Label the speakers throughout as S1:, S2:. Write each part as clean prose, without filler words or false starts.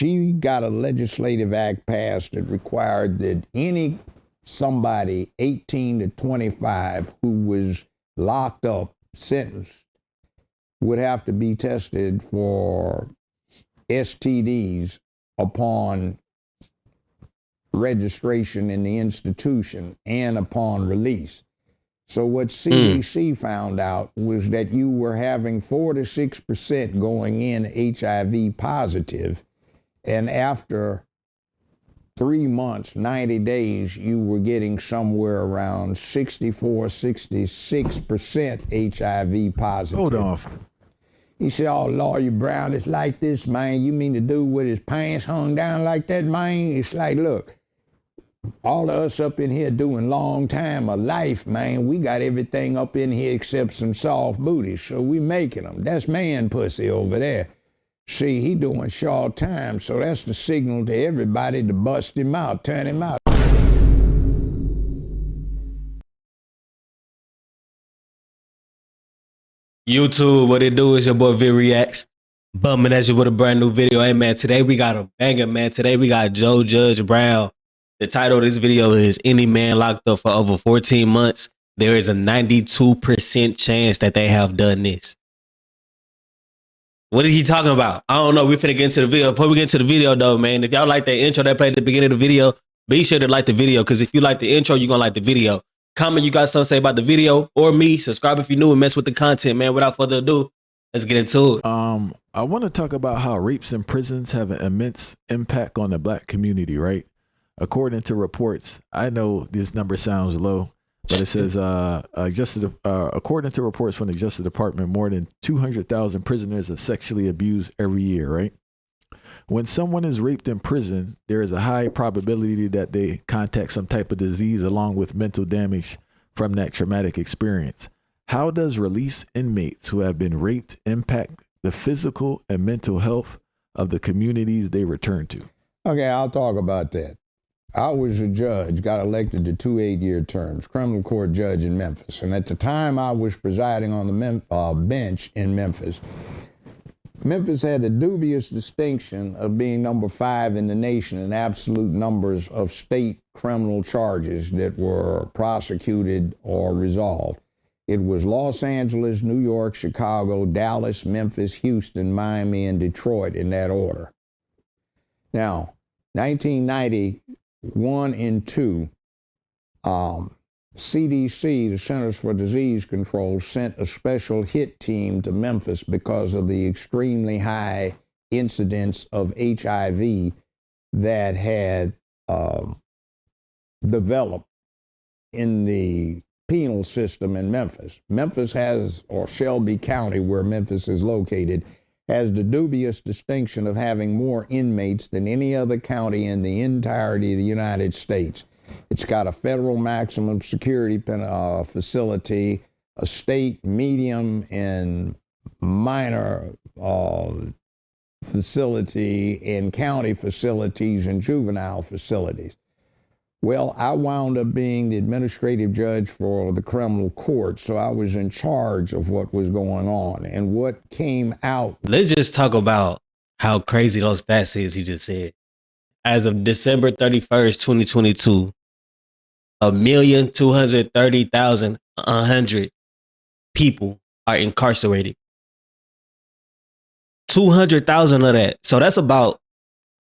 S1: she got a legislative act passed that required that somebody 18 to 25 who was locked up, sentenced, would have to be tested for STDs upon registration in the institution and upon release. So what CDC found out was that you were having 4 to 6% going in HIV positive, and after 3 months, 90 days, you were getting somewhere around 64, 66% HIV positive.
S2: Hold on.
S1: He said, "Oh, Lawyer Brown, it's like this, man. You mean the dude with his pants hung down like that, man? It's like, look, all of us up in here doing long time of life, man, we got everything up in here except some soft booties, so we making them. That's man pussy over there. See, he doing short time, so that's the signal to everybody to bust him out, turn him out."
S3: YouTube, what it do is your boy Vick Reacts. Bumming at you with a brand new video. Hey man, today we got a banger, man. Today we got Joe Judge Brown. The title of this video is "Any Man Locked Up for Over 14 Months. There is a 92% chance that they have done this." What is he talking about? I don't know. We finna get into the video. Before we get into the video though, man, if y'all like that intro that played at the beginning of the video, be sure to like the video, because if you like the intro, you're gonna like the video. Comment you got something to say about the video or me. Subscribe if you're new and mess with the content, man. Without further ado, let's get into it.
S2: I want to talk about how rapes in prisons have an immense impact on the black community, right? According to reports, I know this number sounds low, but it says, according to reports from the Justice Department, more than 200,000 prisoners are sexually abused every year, right? When someone is raped in prison, there is a high probability that they contact some type of disease along with mental damage from that traumatic experience. How does released inmates who have been raped impact the physical and mental health of the communities they return to?
S1: Okay, I'll talk about that. I was a judge, got elected to 2 8-year terms, criminal court judge in Memphis. And at the time I was presiding on the bench in Memphis, Memphis had the dubious distinction of being number 5 in the nation in absolute numbers of state criminal charges that were prosecuted or resolved. It was Los Angeles, New York, Chicago, Dallas, Memphis, Houston, Miami, and Detroit in that order. Now, 1991 and 2, CDC, the Centers for Disease Control, sent a special hit team to Memphis because of the extremely high incidence of HIV that had developed in the penal system in Memphis. Memphis has, or Shelby County, where Memphis is located, has the dubious distinction of having more inmates than any other county in the entirety of the United States. It's got a federal maximum security facility, a state medium and minor facility, and county facilities and juvenile facilities. Well, I wound up being the administrative judge for the criminal court, so I was in charge of what was going on. And what came out...
S3: Let's just talk about how crazy those stats is he just said. As of December 31st, 2022, 1,230,100 people are incarcerated. 200,000 of that. So that's about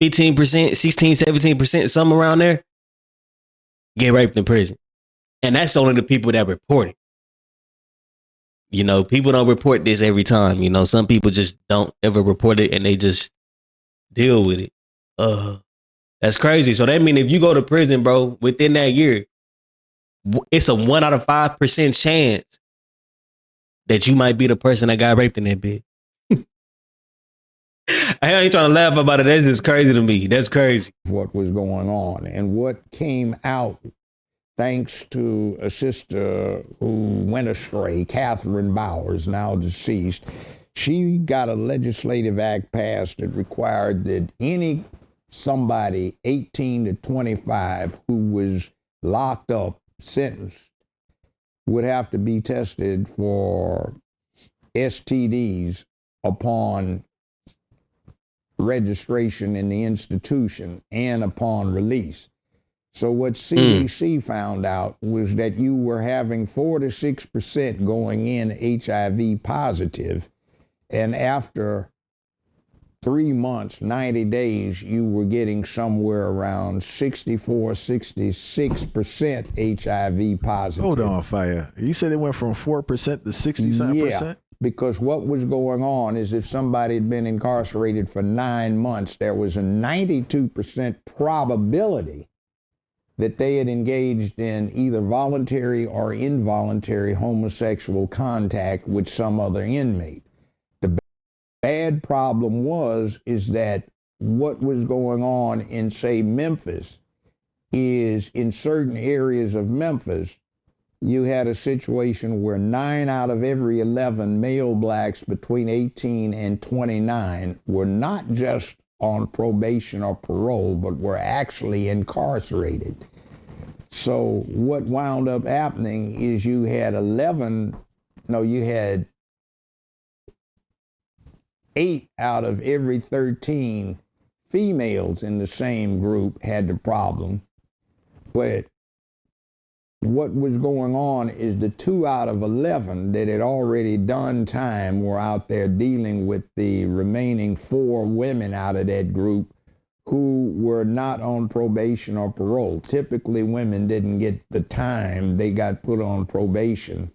S3: 15%, 16, 17%, somewhere around there, get raped in prison. And that's only the people that report it. You know, people don't report this every time. You know, some people just don't ever report it and they just deal with it. That's crazy. So that means if you go to prison, bro, within that year, it's a 1 out of 5% chance that you might be the person that got raped in that bed. I ain't trying to laugh about it. That's just crazy to me. That's crazy.
S1: What was going on and what came out, thanks to a sister who went astray, Catherine Bowers, now deceased. She got a legislative act passed that required that somebody 18 to 25 who was locked up, sentenced, would have to be tested for STDs upon registration in the institution and upon release. So what CDC found out was that you were having 4 to 6% going in HIV positive, and after 3 months, 90 days, you were getting somewhere around 64, 66% HIV positive.
S2: Hold on, Fire. You said it went from 4% to 60-something percent?
S1: Because what was going on is if somebody had been incarcerated for 9 months, there was a 92% probability that they had engaged in either voluntary or involuntary homosexual contact with some other inmate. The bad problem is that what was going on in, say, Memphis is in certain areas of Memphis, you had a situation where 9 out of every 11 male blacks between 18 and 29 were not just on probation or parole, but were actually incarcerated. So what wound up happening is you had 8 out of every 13 females in the same group had the problem. But what was going on is the 2 out of 11 that had already done time were out there dealing with the remaining 4 women out of that group who were not on probation or parole. Typically, women didn't get the time. They got put on probation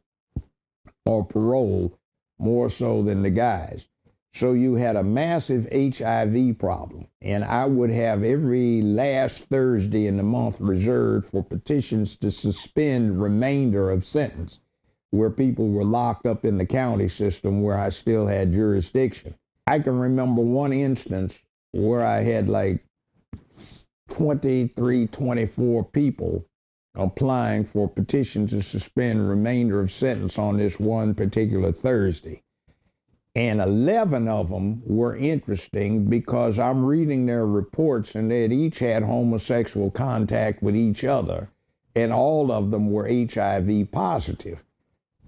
S1: or parole more so than the guys. So you had a massive HIV problem. And I would have every last Thursday in the month reserved for petitions to suspend remainder of sentence, where people were locked up in the county system where I still had jurisdiction. I can remember one instance where I had like 23, 24 people applying for petitions to suspend remainder of sentence on this one particular Thursday. And 11 of them were interesting because I'm reading their reports and they had each had homosexual contact with each other, and all of them were HIV positive.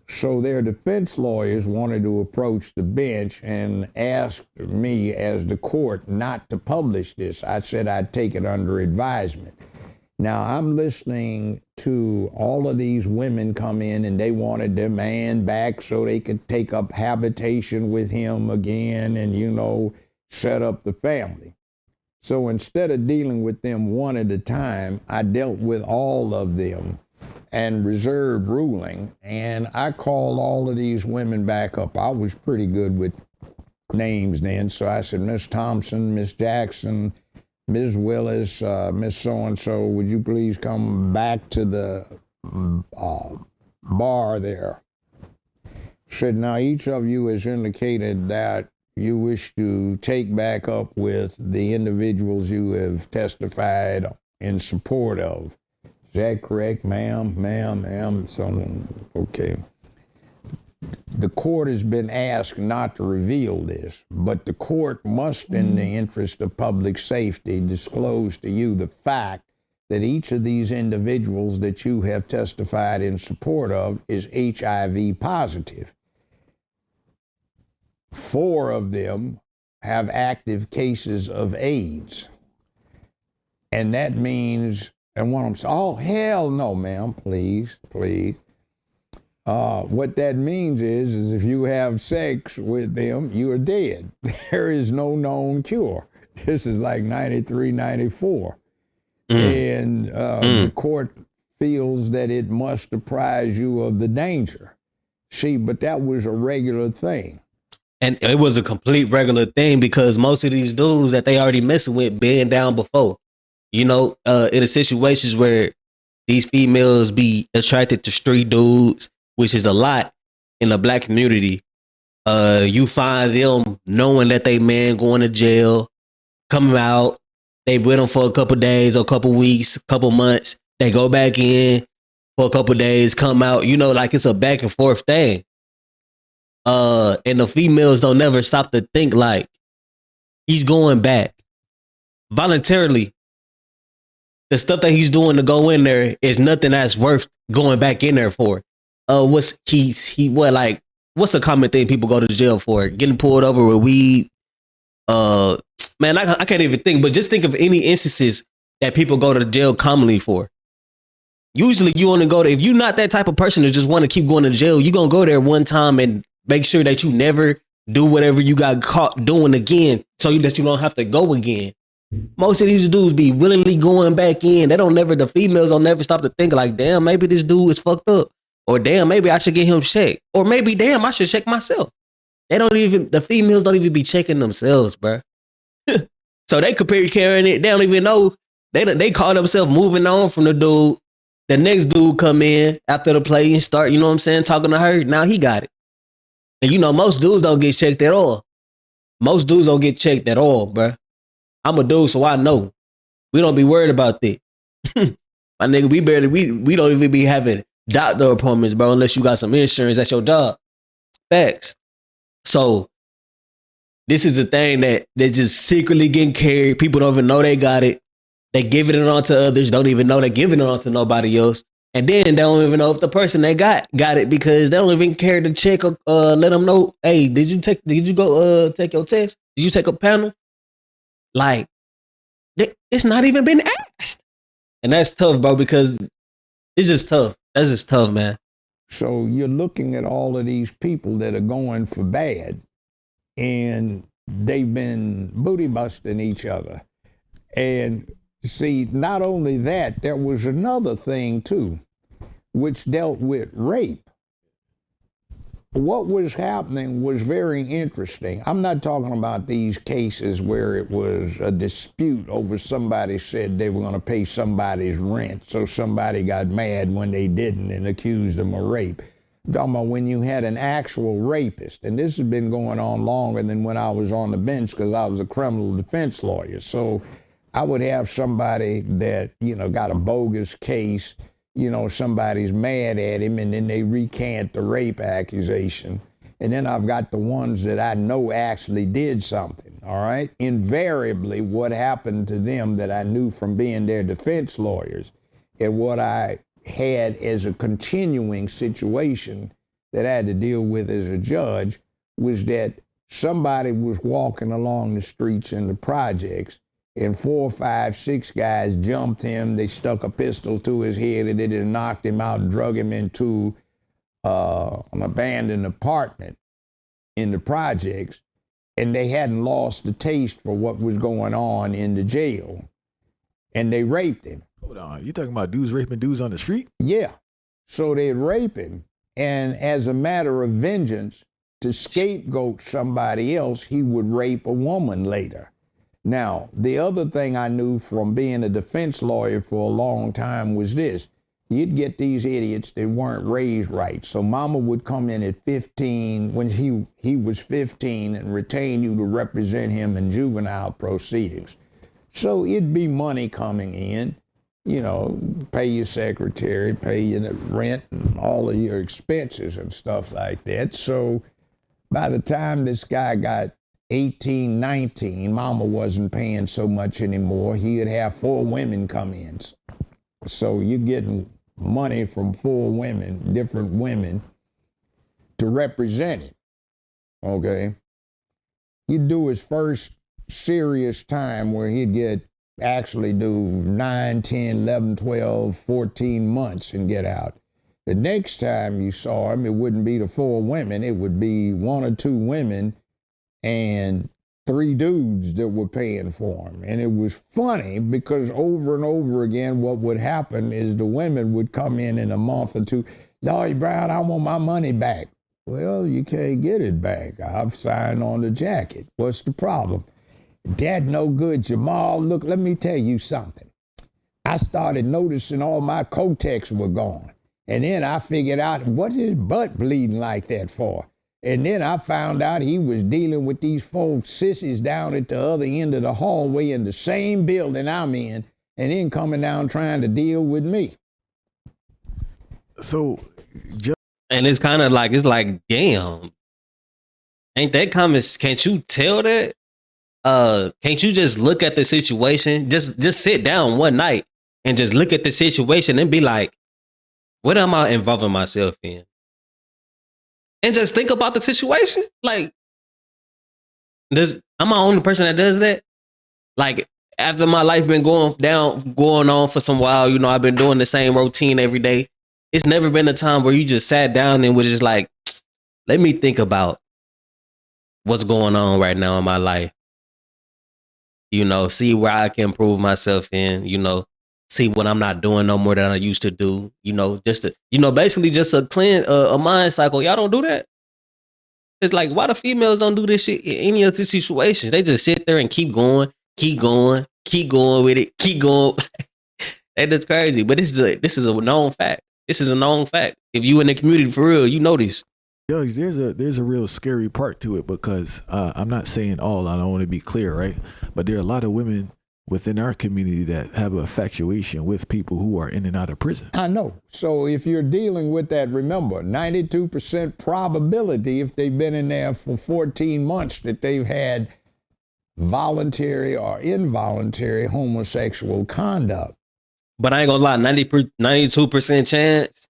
S1: So their defense lawyers wanted to approach the bench and asked me as the court not to publish this. I said I'd take it under advisement. Now I'm listening to all of these women come in and they wanted their man back so they could take up habitation with him again and, set up the family. So instead of dealing with them one at a time, I dealt with all of them and reserved ruling. And I called all of these women back up. I was pretty good with names then. So I said, Miss Thompson, Miss Jackson, Ms. Willis, Miss So-and-so, would you please come back to the bar there? Said, now each of you has indicated that you wish to take back up with the individuals you have testified in support of. Is that correct, ma'am? So, okay. The court has been asked not to reveal this, but the court must, in the interest of public safety, disclose to you the fact that each of these individuals that you have testified in support of is HIV positive. 4 of them have active cases of AIDS. And that means, and one of them says, oh, hell no, ma'am, please. What that means is if you have sex with them, you are dead. There is no known cure. This is like 93, 94. And the court feels that it must apprise you of the danger. See, but that was a regular thing.
S3: And it was a complete regular thing because most of these dudes that they already messing with been down before. In the situations where these females be attracted to street dudes, which is a lot in the black community, you find them knowing that they man going to jail, coming out, they with them for a couple days or a couple weeks, couple months, they go back in for a couple days, come out, like it's a back and forth thing. And the females don't never stop to think like he's going back voluntarily. The stuff that he's doing to go in there is nothing that's worth going back in there for. What's a common thing people go to jail for? Getting pulled over with weed, man, I can't even think, but just think of any instances that people go to jail commonly for. Usually you only go there, if you're not that type of person that just want to keep going to jail, you're going to go there one time and make sure that you never do whatever you got caught doing again so that you don't have to go again. Most of these dudes be willingly going back in. The females don't never stop to think like, damn, maybe this dude is fucked up. Or damn, maybe I should get him checked. Or maybe, damn, I should check myself. The females don't even be checking themselves, bro. So they could be carrying it. They don't even know. They call themselves moving on from the dude. The next dude come in after the play and start, you know what I'm saying, talking to her. Now he got it. And you know, most dudes don't get checked at all. Most dudes don't get checked at all, bro. I'm a dude, so I know. We don't be worried about that. My nigga, we don't even be having doctor appointments, bro, unless you got some insurance. That's your job. Facts. So this is the thing that they're just secretly getting carried. People don't even know they got it. They giving it on to others, don't even know they're giving it on to nobody else. And then they don't even know if the person they got it because they don't even care to check or let them know, hey, did you go take your test? Did you take a panel? Like, it's not even been asked. And that's tough, bro, because it's just tough. That's just tough, man.
S1: So you're looking at all of these people that are going for bad, and they've been booty busting each other. And see, not only that, there was another thing too, which dealt with rape. What was happening was very interesting. I'm not talking about these cases where it was a dispute over somebody said they were going to pay somebody's rent, so somebody got mad when they didn't and accused them of rape. I'm talking about when you had an actual rapist, and this has been going on longer than when I was on the bench because I was a criminal defense lawyer. So I would have somebody that, got a bogus case, somebody's mad at him and then they recant the rape accusation. And then I've got the ones that I know actually did something, all right? Invariably, what happened to them that I knew from being their defense lawyers and what I had as a continuing situation that I had to deal with as a judge was that somebody was walking along the streets in the projects and 4, 5, 6 guys jumped him. They stuck a pistol to his head and they just knocked him out and drug him into an abandoned apartment in the projects. And they hadn't lost the taste for what was going on in the jail. And they raped him.
S2: Hold on. You talking about dudes raping dudes on the street?
S1: Yeah. So they'd rape him. And as a matter of vengeance, to scapegoat somebody else, he would rape a woman later. Now, the other thing I knew from being a defense lawyer for a long time was this. You'd get these idiots that weren't raised right. So mama would come in at 15 when he was 15 and retain you to represent him in juvenile proceedings. So it'd be money coming in, pay your secretary, pay your rent and all of your expenses and stuff like that. So by the time this guy got 18, 19, mama wasn't paying so much anymore. He'd have 4 women come in. So you're getting money from 4 women, different women, to represent him, okay? He'd do his first serious time where he'd actually do 9, 10, 11, 12, 14 months and get out. The next time you saw him, it wouldn't be the 4 women. It would be 1 or 2 women and 3 dudes that were paying for him. And it was funny because over and over again, what would happen is the women would come in a month or 2, Lawyer Brown, I want my money back. Well, you can't get it back. I've signed on the jacket. What's the problem? Dad, no good, Jamal. Look, let me tell you something. I started noticing all my Kotex were gone. And then I figured out, what is his butt bleeding like that for? And then I found out he was dealing with these 4 sissies down at the other end of the hallway in the same building I'm in, and then coming down trying to deal with me.
S2: So,
S3: and it's kind of like, damn, ain't that common? Can't you tell that? Can't you just look at the situation? Just sit down one night and just look at the situation and be like, what am I involving myself in? And just think about the situation. Like, am I the only person that does that? Like after my life been going on for some while, you know, I've been doing the same routine every day. It's never been a time where you just sat down and was just like, let me think about what's going on right now in my life. You know, see where I can improve myself in, you know, see what I'm not doing no more than I used to do, you know, just to, you know, basically just a a mind cycle. Y'all don't do that. It's like, why the females don't do this shit in any of these situations? They just sit there and keep going with it, keep going. That is crazy. But this is a known fact. This is a known fact. If you in the community for real, you know this.
S2: Yo, there's a real scary part to it because I'm not saying all. I don't want to be clear, right? But there are a lot of women within our community that have a infatuation with people who are in and out of prison.
S1: I know. So if you're dealing with that, remember, 92% probability if they've been in there for 14 months that they've had voluntary or involuntary homosexual conduct.
S3: But I ain't gonna lie, 92% chance.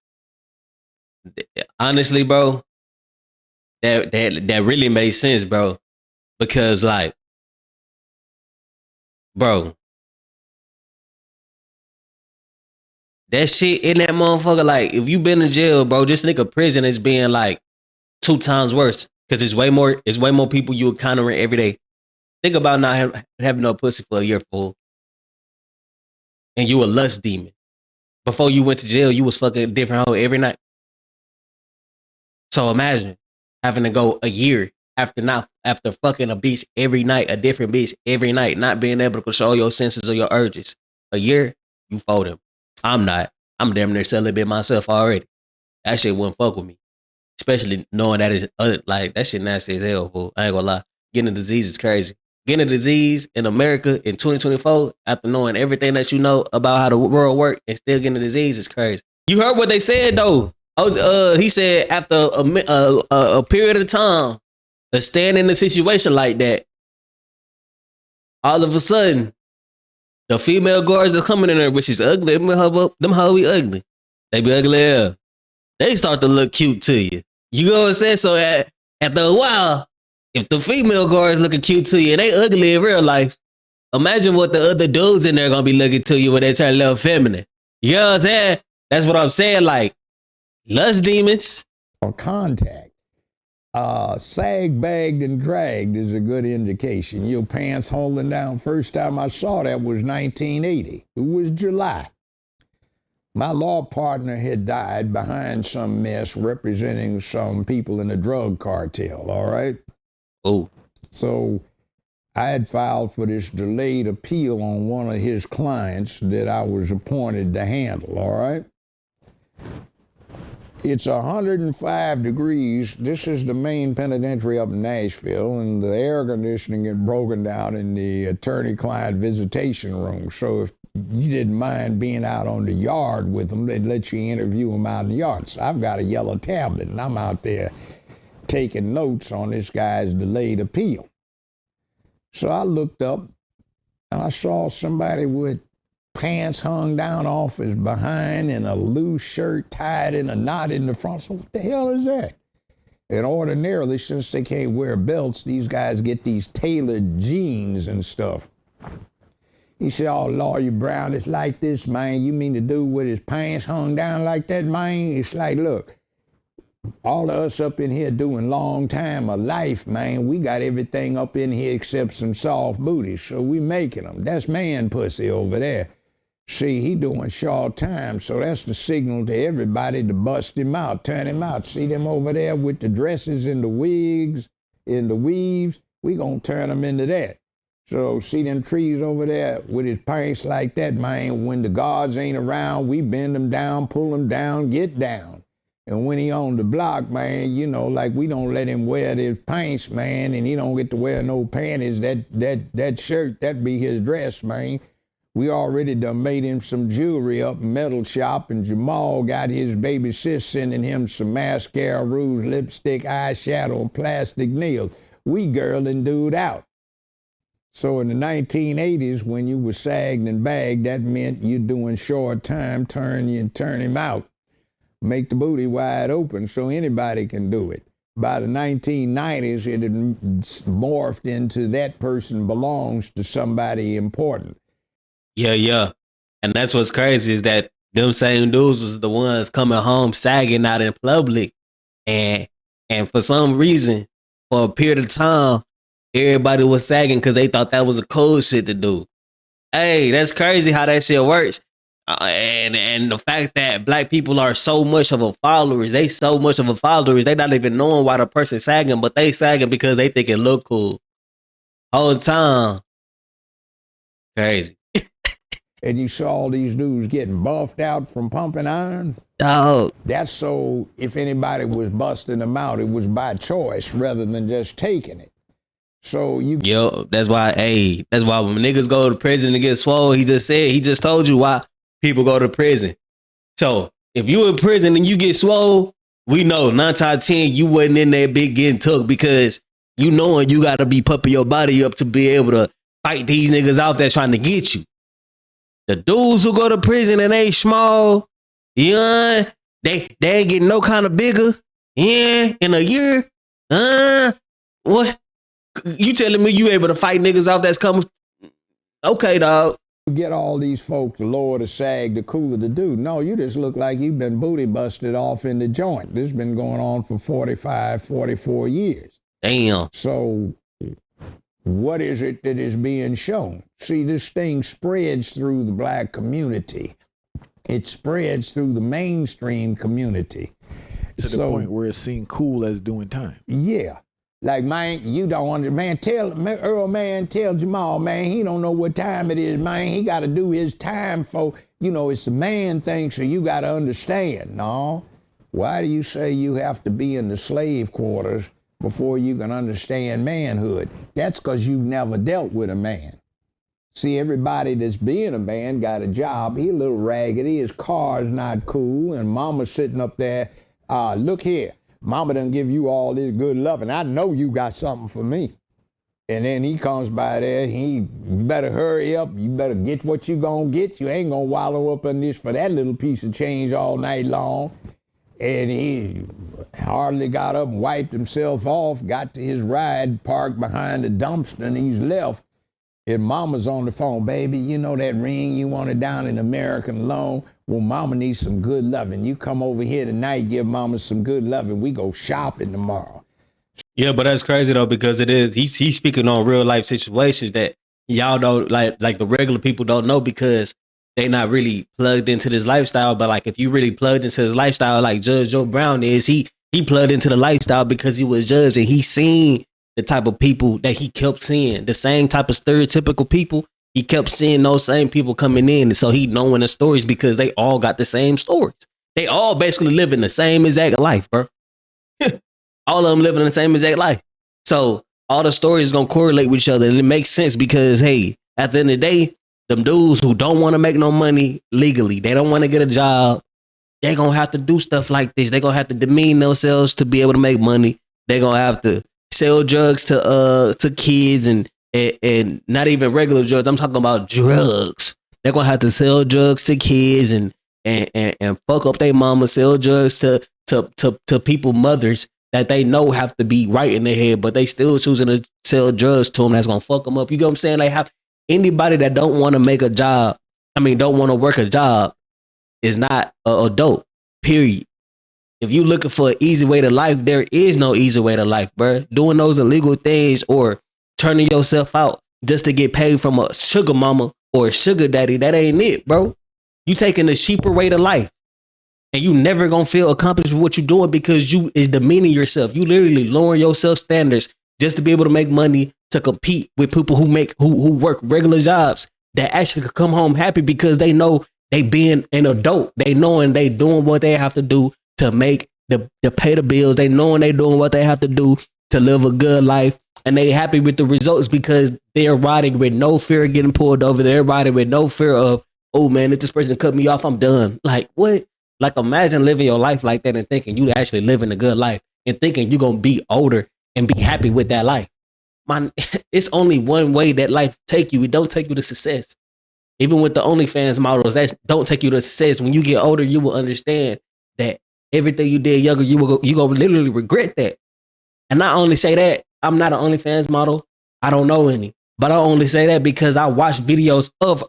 S3: Honestly, bro, that really makes sense, bro. Because like, bro, that shit in that motherfucker, like, if you been in jail, bro, just think of prison as being like 2 times worse. Cause it's way more people you encountering every day. Think about not having no pussy for a year, fool. And you a lust demon. Before you went to jail, you was fucking a different hoe every night. So imagine having to go a year after fucking a bitch every night, a different bitch every night, not being able to control your senses or your urges. A year, you fold him. I'm not. I'm damn near celibate myself already. That shit wouldn't fuck with me. Especially knowing that is like, that shit nasty as hell, fool. I ain't gonna lie. Getting a disease is crazy. Getting a disease in America in 2024, after knowing everything that you know about how the world works and still getting a disease is crazy. You heard what they said though. He said after a period of time of staying in a situation like that, all of a sudden, the female guards that coming in there, which is ugly, them how we ugly. They be ugly hell. They start to look cute to you. You know what I'm saying? So after a while, if the female guards looking cute to you and they ugly in real life, imagine what the other dudes in there gonna be looking to you when they turn a little feminine. You know what I'm saying? That's what I'm saying. Like, lust demons.
S1: Or contact. Sag, bagged, and dragged is a good indication. Your pants holding down. First time I saw that was 1980. It was July. My law partner had died behind some mess representing some people in the drug cartel, all right?
S3: Oh.
S1: So I had filed for this delayed appeal on one of his clients that I was appointed to handle, all right? It's 105 degrees. This is the main penitentiary up in Nashville, and the air conditioning had broken down in the attorney-client visitation room. So if you didn't mind being out on the yard with them, they'd let you interview them out in the yard. So I've got a yellow tablet, and I'm out there taking notes on this guy's delayed appeal. So I looked up, and I saw somebody with pants hung down off his behind and a loose shirt tied in a knot in the front. So what the hell is that? And ordinarily, since they can't wear belts, these guys get these tailored jeans and stuff. He said, "Oh, Lawyer Brown, it's like this, man. You mean the dude with his pants hung down like that, man?" It's like, look, all of us up in here doing long time of life, man, we got everything up in here except some soft booties, so we making them. That's man pussy over there. See, he doing short time, so that's the signal to everybody to bust him out, turn him out. See them over there with the dresses and the wigs and the weaves? We gonna turn them into that. So see them trees over there with his pants like that, man, when the guards ain't around, we bend them down, pull them down, get down. And when he on the block, man, you know, like we don't let him wear his pants, man, and he don't get to wear no panties. That shirt, that be his dress, man. We already done made him some jewelry up in metal shop, and Jamal got his baby sis sending him some mascara, rouge, lipstick, eyeshadow, and plastic nails. We girling dude out. So in the 1980s, when you were sagged and bagged, that meant you doing short time, turn him out. Make the booty wide open so anybody can do it. by the 1990s, it had morphed into that person belongs to somebody important.
S3: Yeah. And that's what's crazy is that them same dudes was the ones coming home sagging out in public. And for some reason, for a period of time, everybody was sagging because they thought that was a cool shit to do. Hey, that's crazy how that shit works. And the fact that black people are so much of a followers, they not even knowing why the person sagging, but they sagging because they think it look cool. All the time. Crazy.
S1: And you saw all these dudes getting buffed out from pumping iron.
S3: Dog.
S1: That's so if anybody was busting them out, it was by choice rather than just taking it. So
S3: that's why when niggas go to prison and get swole, he just told you why people go to prison. So if you in prison and you get swole, we know 9 times out of 10 you wasn't in that big getting took because you knowing you gotta be pumping your body up to be able to fight these niggas out there trying to get you. The dudes who go to prison and they small, yeah, they ain't getting no kind of bigger. Yeah, in a year. What? You telling me you able to fight niggas off that's coming? Okay, dog.
S1: Get all these folks, the lower the sag, the cooler the dude. No, you just look like you've been booty busted off in the joint. This has been going on for 45, 44 years.
S3: Damn.
S1: So what is it that is being shown? See, this thing spreads through the black community. It spreads through the mainstream community.
S2: To the point where it's seen cool as doing time.
S1: Yeah. Like, man, you don't understand. Tell Jamal, man, he don't know what time it is, man. He got to do his time for, it's the man thing, so you got to understand. No. Why do you say you have to be in the slave quarters before you can understand manhood? That's because you've never dealt with a man. See, everybody that's being a man got a job. He a little raggedy. His car's not cool. And mama's sitting up there. Look here. Mama done give you all this good loving. I know you got something for me. And then he comes by there. You better hurry up. You better get what you gonna get. You ain't gonna wallow up in this for that little piece of change all night long. And he hardly got up and wiped himself off, got to his ride, parked behind the dumpster, and he's left. And mama's on the phone, baby, you know that ring you wanted down in American loan? Well, mama needs some good loving. You come over here tonight, give mama some good loving. We go shopping tomorrow.
S3: Yeah, but that's crazy though, because it is, he's speaking on real life situations that y'all don't like the regular people don't know because they not really plugged into this lifestyle. But like, if you really plugged into this lifestyle, like Judge Joe Brown is, he plugged into the lifestyle because he was judged and he seen the type of people that he kept seeing, the same type of stereotypical people. He kept seeing those same people coming in. And so he knowing the stories because they all got the same stories. They all basically living the same exact life, bro. All of them living the same exact life. So all the stories going to correlate with each other. And it makes sense because, hey, at the end of the day, them dudes who don't want to make no money legally, they don't want to get a job, they're going to have to do stuff like this. They're going to have to demean themselves to be able to make money. They're going to have to sell drugs to kids and not even regular drugs. I'm talking about drugs. They're gonna have to sell drugs to kids and fuck up their mama, sell drugs to people, mothers that they know have to be right in their head, but they still choosing to sell drugs to them. That's gonna fuck them up. You get what I'm saying? They have anybody that don't want to make a job. Don't want to work a job is not an adult. Period. If you looking for an easy way to life, there is no easy way to life, bro. Doing those illegal things or turning yourself out just to get paid from a sugar mama or a sugar daddy, that ain't it, bro. You taking the cheaper way to life and you never gonna feel accomplished with what you're doing because you is demeaning yourself. You literally lowering your self standards just to be able to make money to compete with people who work regular jobs that actually could come home happy because they know they being an adult. They knowing they doing what they have to do to make to pay the bills. They knowing they doing what they have to do to live a good life. And they happy with the results because they're riding with no fear of getting pulled over. They're riding with no fear of, oh man, if this person cut me off, I'm done. Like what? Like imagine living your life like that and thinking you actually living a good life and thinking you're going to be older and be happy with that life. Man, it's only one way that life take you. It don't take you to success. Even with the OnlyFans models, that don't take you to success. When you get older, you will understand that everything you did younger, you going to literally regret that. And I only say that, I'm not an OnlyFans model. I don't know any. But I only say that because I watch videos of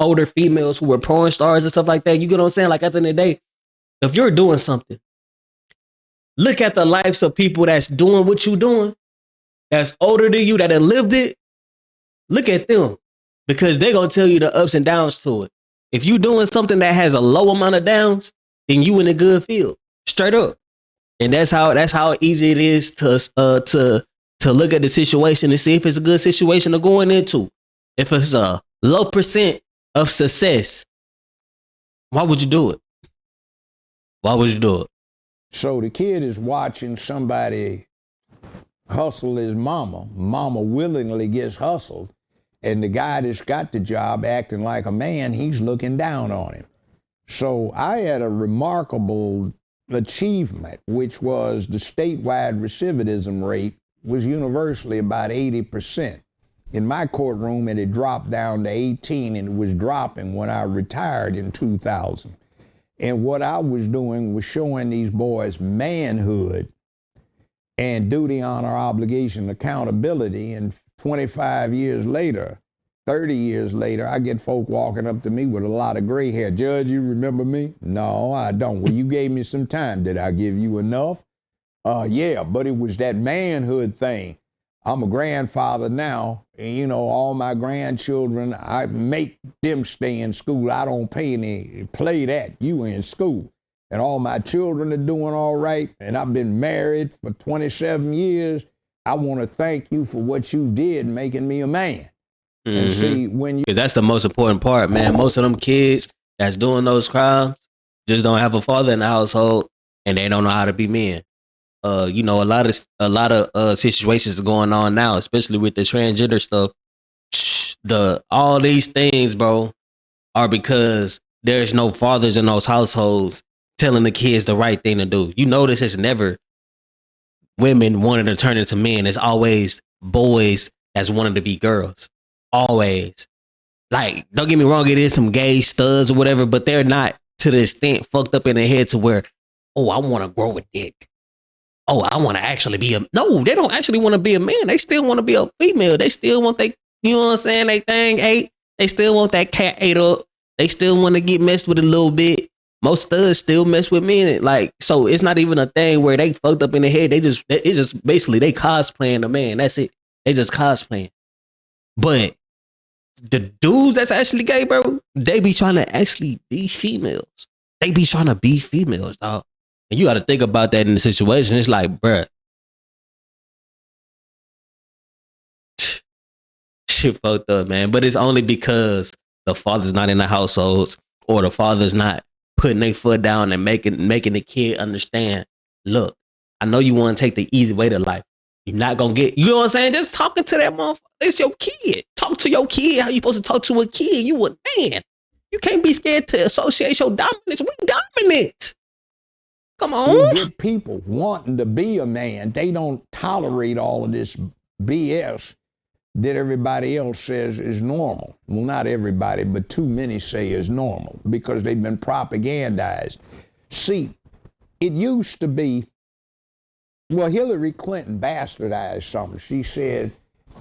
S3: older females who were porn stars and stuff like that. You get what I'm saying? Like at the end of the day, if you're doing something, look at the lives of people that's doing what you're doing, that's older than you, that have lived it. Look at them, because they're going to tell you the ups and downs to it. If you're doing something that has a low amount of downs, then you in a good field, straight up. And that's how easy it is to look at the situation and see if it's a good situation to go into. If it's a low percent of success, why would you do it? Why would you do it?
S1: So the kid is watching somebody hustle his mama. Mama willingly gets hustled. And the guy that's got the job acting like a man, he's looking down on him. So I had a remarkable achievement, which was the statewide recidivism rate was universally about 80%. In my courtroom, it had dropped down to 18, and it was dropping when I retired in 2000. And what I was doing was showing these boys manhood and duty, honor, obligation, accountability. And 25 years later, 30 years later, I get folk walking up to me with a lot of gray hair. Judge, you remember me? No, I don't. Well, you gave me some time. Did I give you enough? Yeah, but it was that manhood thing. I'm a grandfather now, and you know, all my grandchildren, I make them stay in school. I don't pay any, play that, you in school. And all my children are doing all right, and I've been married for 27 years. I want to thank you for what you did making me a man. Mm-hmm. And see, when you...
S3: Because that's the most important part, man. Most of them kids that's doing those crimes just don't have a father in the household, and they don't know how to be men. You know, a lot of situations going on now, especially with the transgender stuff. All these things, bro, are because there's no fathers in those households telling the kids the right thing to do. You notice it's never women wanting to turn into men. It's always boys that's wanting to be girls. Always. Like, don't get me wrong, it is some gay studs or whatever, but they're not to the extent fucked up in their head to where, oh, I want to grow a dick. Oh, I want to actually be a... No, they don't actually want to be a man. They still want to be a female. They still want you know what I'm saying? They thing ate. They still want that cat ate up. They still want to get messed with a little bit. Most studs still mess with men. Like, so it's not even a thing where they fucked up in the head. It's just basically they cosplaying the man. That's it. They just cosplaying. But the dudes that's actually gay, bro, they be trying to actually be females. They be trying to be females, dog. And you got to think about that in the situation. It's like, bruh, shit fucked up, man. But it's only because the father's not in the households, or the father's not putting their foot down and making the kid understand, look, I know you want to take the easy way to life. You're not going to get, you know what I'm saying? Just talking to that motherfucker. It's your kid. Talk to your kid how you supposed to talk to a kid. You a man. You can't be scared to associate your dominance. We dominant. Come on.
S1: You get people wanting to be a man. They don't tolerate all of this BS that everybody else says is normal. Well, not everybody, but too many say is normal because they've been propagandized. See, it used to be, well, Hillary Clinton bastardized something. She said,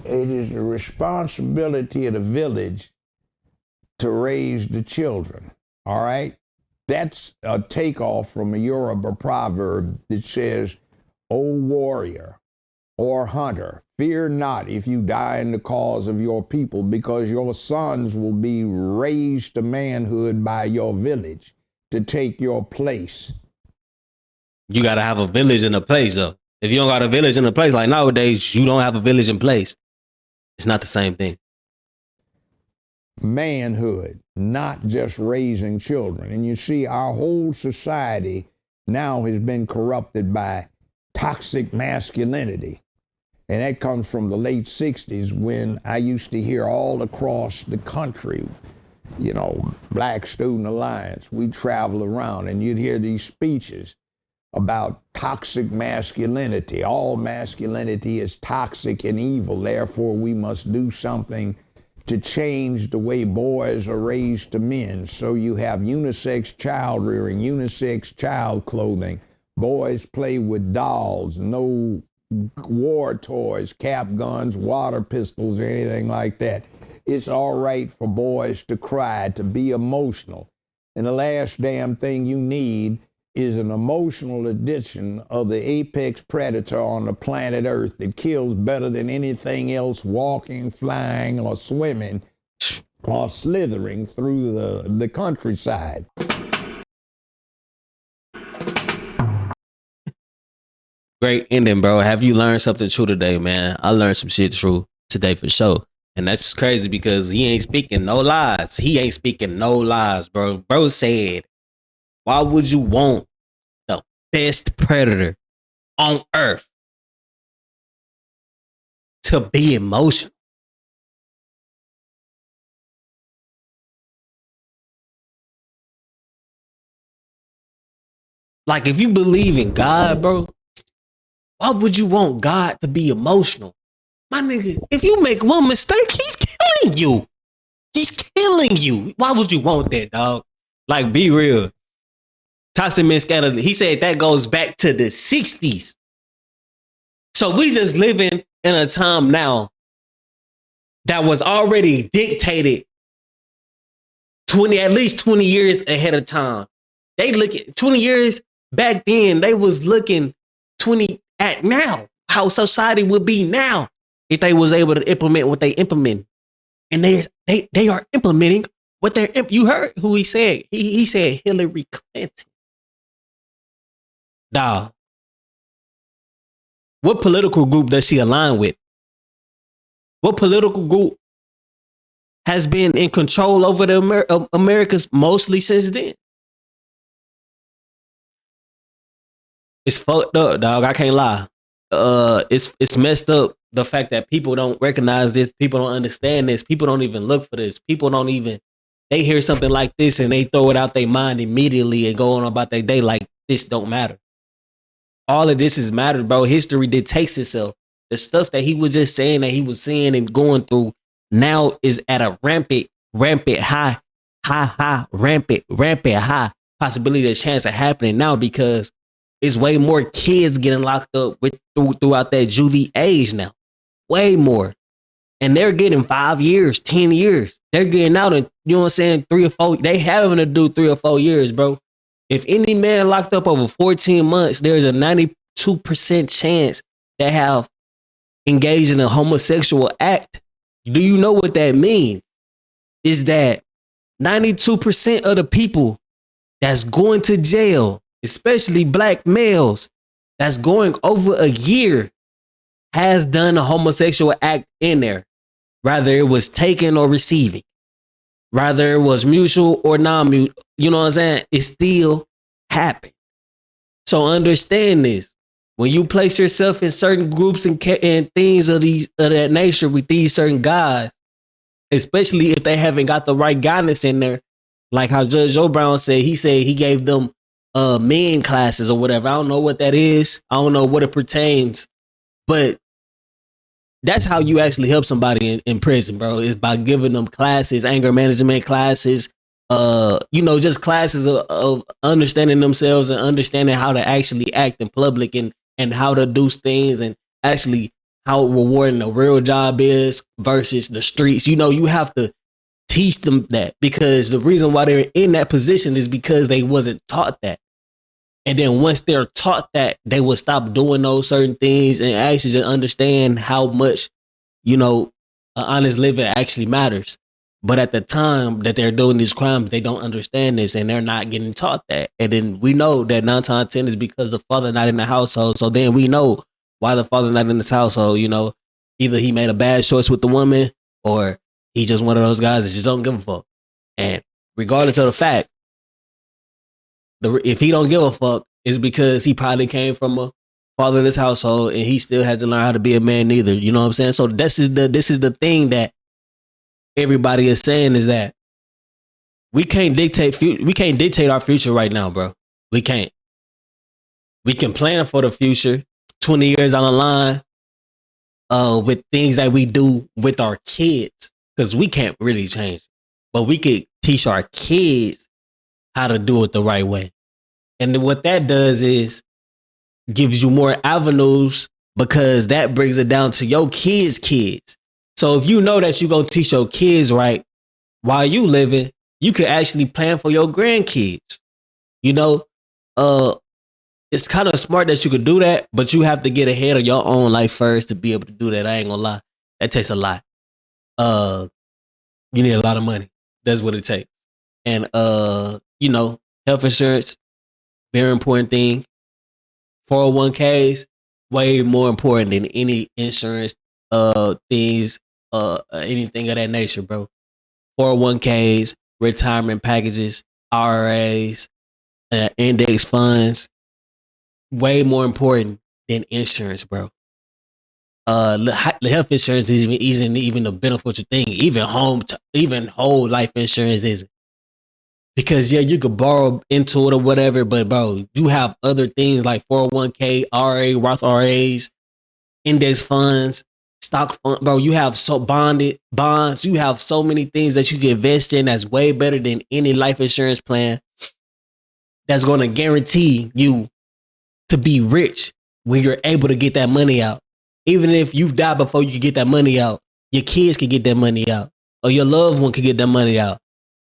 S1: it is the responsibility of the village to raise the children, all right? That's a takeoff from a Yoruba proverb that says, O warrior or hunter, fear not if you die in the cause of your people, because your sons will be raised to manhood by your village to take your place.
S3: You got to have a village in a place, though. If you don't got a village in a place, like nowadays, you don't have a village in place. It's not the same thing.
S1: Manhood, not just raising children. And you see, our whole society now has been corrupted by toxic masculinity. And that comes from the late 60s when I used to hear all across the country, you know, Black Student Alliance, we'd travel around and you'd hear these speeches about toxic masculinity. All masculinity is toxic and evil. Therefore, we must do something to change the way boys are raised to men. So you have unisex child rearing, unisex child clothing, Boys play with dolls, no war toys, cap guns, water pistols, or anything like that. It's all right for boys to cry, to be emotional. And the last damn thing you need is an emotional edition of the apex predator on the planet Earth that kills better than anything else walking, flying, or swimming, or slithering through the countryside.
S3: Great ending, bro. Have you learned something true today, man? I learned some shit true today for sure. And that's just crazy because he ain't speaking no lies. He ain't speaking no lies, bro. Bro said, why would you want the best predator on earth to be emotional? Like, if you believe in God, bro, why would you want God to be emotional? My nigga, if you make one mistake, he's killing you. He's killing you. Why would you want that, dog? Like, be real. Toxic masculinity, he said that goes back to the 60s. So we just living in a time now that was already dictated at least 20 years ahead of time. They look at 20 years back then, they was looking 20 at now, how society would be now if they was able to implement what they implement. And they are implementing what they're, you heard who he said. He said Hillary Clinton. Dawg. What political group does she align with? What political group has been in control over the Americas mostly since then? It's fucked up, dog. I can't lie. It's messed up. The fact that people don't recognize this, people don't understand this, people don't even look for this. People don't even, they hear something like this and they throw it out their mind immediately and go on about their day like this don't matter. All of this is matter, bro. History dictates itself. The stuff that he was just saying that he was seeing and going through now is at a rampant high possibility of chance of happening now because it's way more kids getting locked up throughout that juvie age now. Way more. And they're getting 5 years, 10 years. They're getting out in, you know what I'm saying, 3 or 4. They having to do 3 or 4 years, bro. If any man locked up over 14 months, there's a 92% chance they have engaged in a homosexual act. Do you know what that means? Is that 92% of the people that's going to jail, especially black males, that's going over a year, has done a homosexual act in there. Rather it was taken or receiving. Rather it was mutual or non-mutual. You know what I'm saying? It still happened. So understand this. When you place yourself in certain groups and things of that nature with these certain guys, especially if they haven't got the right guidance in there, like how Judge Joe Brown said he gave them men classes or whatever. I don't know what that is. I don't know what it pertains, but that's how you actually help somebody in prison, bro, is by giving them classes, anger management classes, just classes of understanding themselves and understanding how to actually act in public and how to do things and actually how rewarding a real job is versus the streets. You know, you have to teach them that because the reason why they're in that position is because they wasn't taught that. And then once they're taught that, they will stop doing those certain things and actually understand how much, honest living actually matters. But at the time that they're doing these crimes, they don't understand this and they're not getting taught that. And then we know that 9 times out of 10 is because the father not in the household. So then we know why the father not in this household. Either he made a bad choice with the woman or he just one of those guys that just don't give a fuck. And regardless of the fact, if he don't give a fuck, it's because he probably came from a fatherless household and he still has to learn how to be a man neither. You know what I'm saying? So this is the thing that everybody is saying is that we can't dictate our future right now, bro. We can't. We can plan for the future 20 years down the line with things that we do with our kids because we can't really change. But we could teach our kids how to do it the right way. And what that does is gives you more avenues because that brings it down to your kids. So if you know that you're going to teach your kids right while you living, you can actually plan for your grandkids. You know, it's kind of smart that you could do that, but you have to get ahead of your own life first to be able to do that. I ain't gonna lie. That takes a lot. You need a lot of money. That's what it takes. And you know, health insurance, very important thing. 401ks, way more important than any insurance things, anything of that nature, bro. 401ks, retirement packages, IRAs, index funds, way more important than insurance, bro. The health insurance isn't even a beneficial thing. Even whole life insurance isn't. Because yeah, you could borrow into it or whatever, but bro, you have other things like 401k, RA, Roth RAs, index funds, stock fund, bro. You have bonded bonds. You have so many things that you can invest in that's way better than any life insurance plan. That's going to guarantee you to be rich when you're able to get that money out. Even if you die before you can get that money out, your kids can get that money out, or your loved one can get that money out,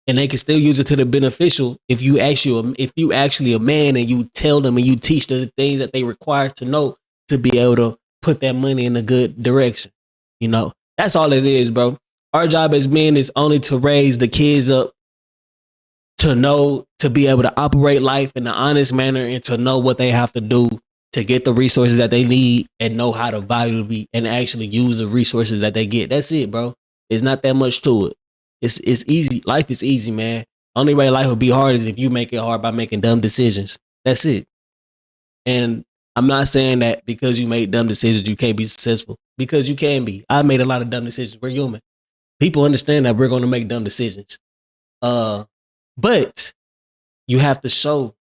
S3: and they can still use it to the beneficial. If you actually a man and you tell them and you teach them the things that they require to know to be able to put that money in a good direction. You know, that's all it is, bro. Our job as men is only to raise the kids up to know, to be able to operate life in an honest manner and to know what they have to do to get the resources that they need and know how to valuably and actually use the resources that they get. That's it, bro. It's not that much to it. It's easy. Life is easy, man. Only way life will be hard is if you make it hard by making dumb decisions. That's it. And I'm not saying that because you made dumb decisions, you can't be successful. Because you can be. I made a lot of dumb decisions. We're human. People understand that we're going to make dumb decisions. But you have to show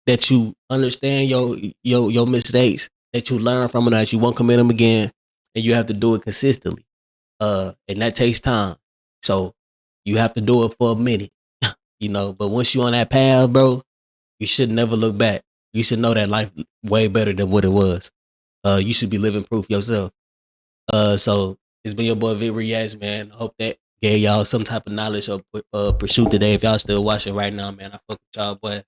S3: that you understand your mistakes, that you learn from them, that you won't commit them again, and you have to do it consistently. And that takes time. So you have to do it for a minute, you know. But once you're on that path, bro, you should never look back. You should know that life way better than what it was. You should be living proof yourself. So it's been your boy Vick Reacts, man. I hope that gave y'all some type of knowledge of pursuit today. If y'all still watching right now, man, I fuck with y'all, boy.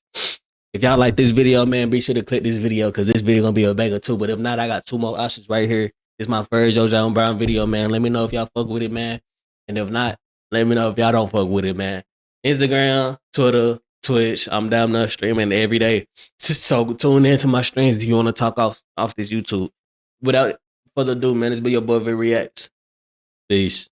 S3: If y'all like this video, man, be sure to click this video because this video gonna be a banger too. But if not, I got 2 more options right here. It's my first Joe Brown video, man. Let me know if y'all fuck with it, man. And if not, let me know if y'all don't fuck with it, man. Instagram, Twitter, Twitch. I'm down there streaming every day. So tune into my streams if you want to talk off this YouTube. Without further ado, man, it's been your boy Vick Reacts. Peace.